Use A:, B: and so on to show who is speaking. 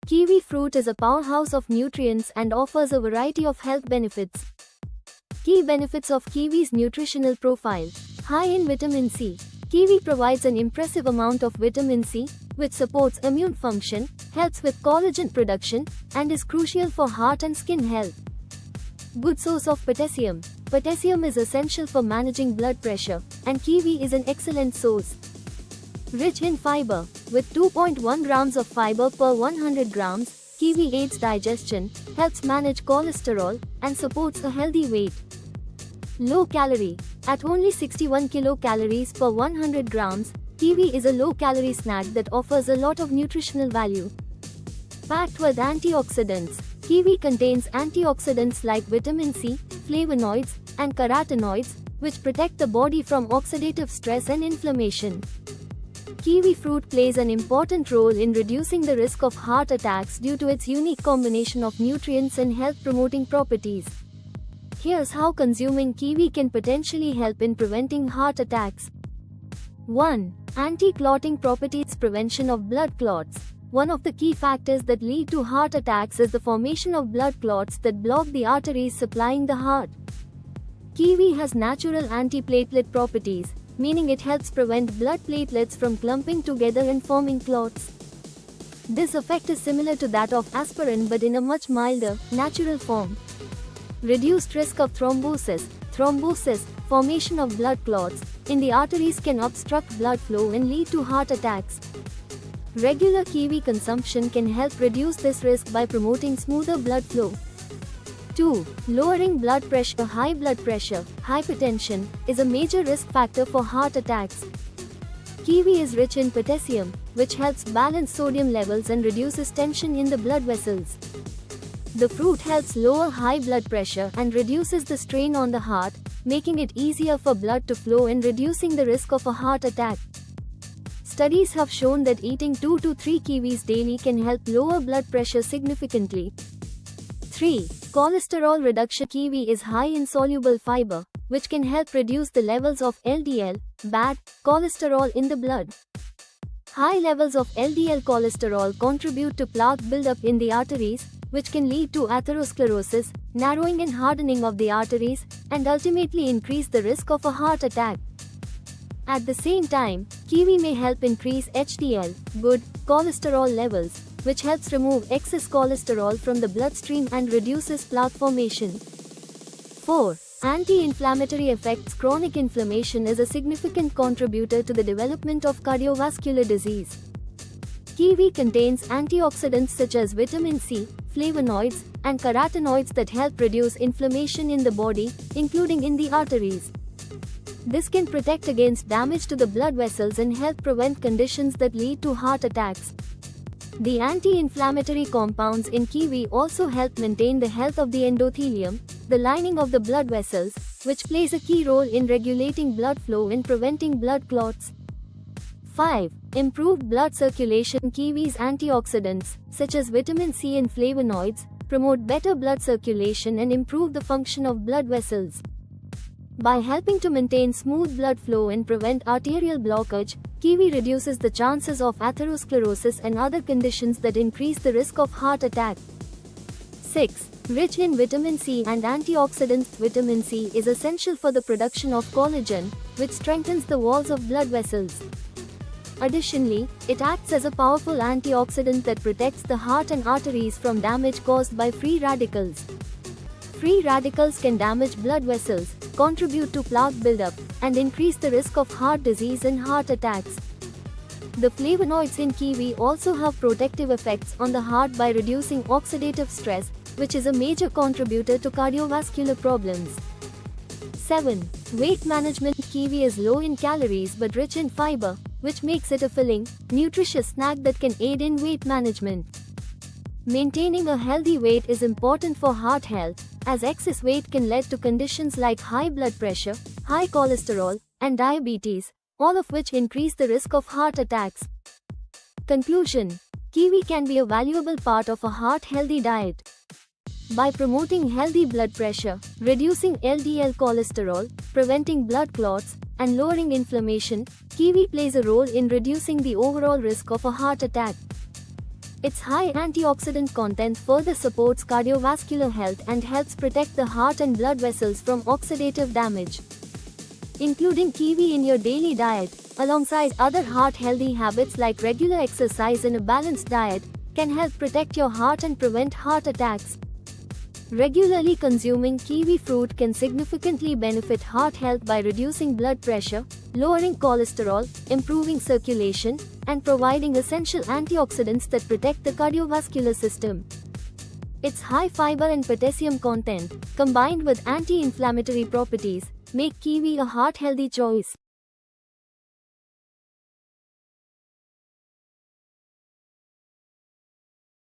A: Kiwi fruit is a powerhouse of nutrients and offers a variety of health benefits. Key benefits of kiwi's nutritional profile. High in vitamin C. Kiwi provides an impressive amount of vitamin C, which supports immune function, helps with collagen production, and is crucial for heart and skin health. Good source of potassium. Potassium is essential for managing blood pressure, and kiwi is an excellent source. Rich in fiber. With 2.1 grams of fiber per 100 grams, kiwi aids digestion, helps manage cholesterol, and supports a healthy weight. Low calorie. At only 61 kilocalories per 100 grams, kiwi is a low-calorie snack that offers a lot of nutritional value. Packed with antioxidants. Kiwi contains antioxidants like vitamin C, flavonoids, and carotenoids, which protect the body from oxidative stress and inflammation. Kiwi fruit plays an important role in reducing the risk of heart attacks due to its unique combination of nutrients and health-promoting properties. Here's how consuming kiwi can potentially help in preventing heart attacks. 1. Anti-clotting properties. Prevention of blood clots. One of the key factors that lead to heart attacks is the formation of blood clots that block the arteries supplying the heart. Kiwi has natural antiplatelet properties, meaning it helps prevent blood platelets from clumping together and forming clots. This effect is similar to that of aspirin but in a much milder, natural form. Reduced risk of thrombosis. Thrombosis, formation of blood clots, in the arteries can obstruct blood flow and lead to heart attacks. Regular kiwi consumption can help reduce this risk by promoting smoother blood flow. 2. Lowering blood pressure. High blood pressure, hypertension, is a major risk factor for heart attacks. Kiwi is rich in potassium, which helps balance sodium levels and reduces tension in the blood vessels. The fruit helps lower high blood pressure and reduces the strain on the heart, making it easier for blood to flow and reducing the risk of a heart attack. Studies have shown that eating 2 to 3 kiwis daily can help lower blood pressure significantly. 3. Cholesterol reduction. Kiwi is high in soluble fiber, which can help reduce the levels of LDL, bad cholesterol in the blood. High levels of LDL cholesterol contribute to plaque buildup in the arteries, which can lead to atherosclerosis, narrowing and hardening of the arteries, and ultimately increase the risk of a heart attack. At the same time, kiwi may help increase HDL, good cholesterol levels, which helps remove excess cholesterol from the bloodstream and reduces plaque formation. 4. Anti-inflammatory effects. Chronic inflammation is a significant contributor to the development of cardiovascular disease. Kiwi contains antioxidants such as vitamin C, flavonoids, and carotenoids that help reduce inflammation in the body, including in the arteries. This can protect against damage to the blood vessels and help prevent conditions that lead to heart attacks. The anti-inflammatory compounds in kiwi also help maintain the health of the endothelium, the lining of the blood vessels, which plays a key role in regulating blood flow and preventing blood clots. 5. Improved blood circulation. Kiwi's antioxidants, such as vitamin C and flavonoids, promote better blood circulation and improve the function of blood vessels. By helping to maintain smooth blood flow and prevent arterial blockage, kiwi reduces the chances of atherosclerosis and other conditions that increase the risk of heart attack. 6. Rich in vitamin C and antioxidants. Vitamin C is essential for the production of collagen, which strengthens the walls of blood vessels. Additionally, it acts as a powerful antioxidant that protects the heart and arteries from damage caused by free radicals. Free radicals can damage blood vessels, contribute to plaque buildup, and increase the risk of heart disease and heart attacks. The flavonoids in kiwi also have protective effects on the heart by reducing oxidative stress, which is a major contributor to cardiovascular problems. 7. Weight management. Kiwi is low in calories but rich in fiber, which makes it a filling, nutritious snack that can aid in weight management. Maintaining a healthy weight is important for heart health, as excess weight can lead to conditions like high blood pressure, high cholesterol, and diabetes, all of which increase the risk of heart attacks. Conclusion: kiwi can be a valuable part of a heart-healthy diet. By promoting healthy blood pressure, reducing LDL cholesterol, preventing blood clots, and lowering inflammation, kiwi plays a role in reducing the overall risk of a heart attack. Its high antioxidant content further supports cardiovascular health and helps protect the heart and blood vessels from oxidative damage. Including kiwi in your daily diet, alongside other heart-healthy habits like regular exercise and a balanced diet, can help protect your heart and prevent heart attacks. Regularly consuming kiwi fruit can significantly benefit heart health by reducing blood pressure, lowering cholesterol, improving circulation, and providing essential antioxidants that protect the cardiovascular system. Its high fiber and potassium content, combined with anti-inflammatory properties, make kiwi a heart-healthy choice.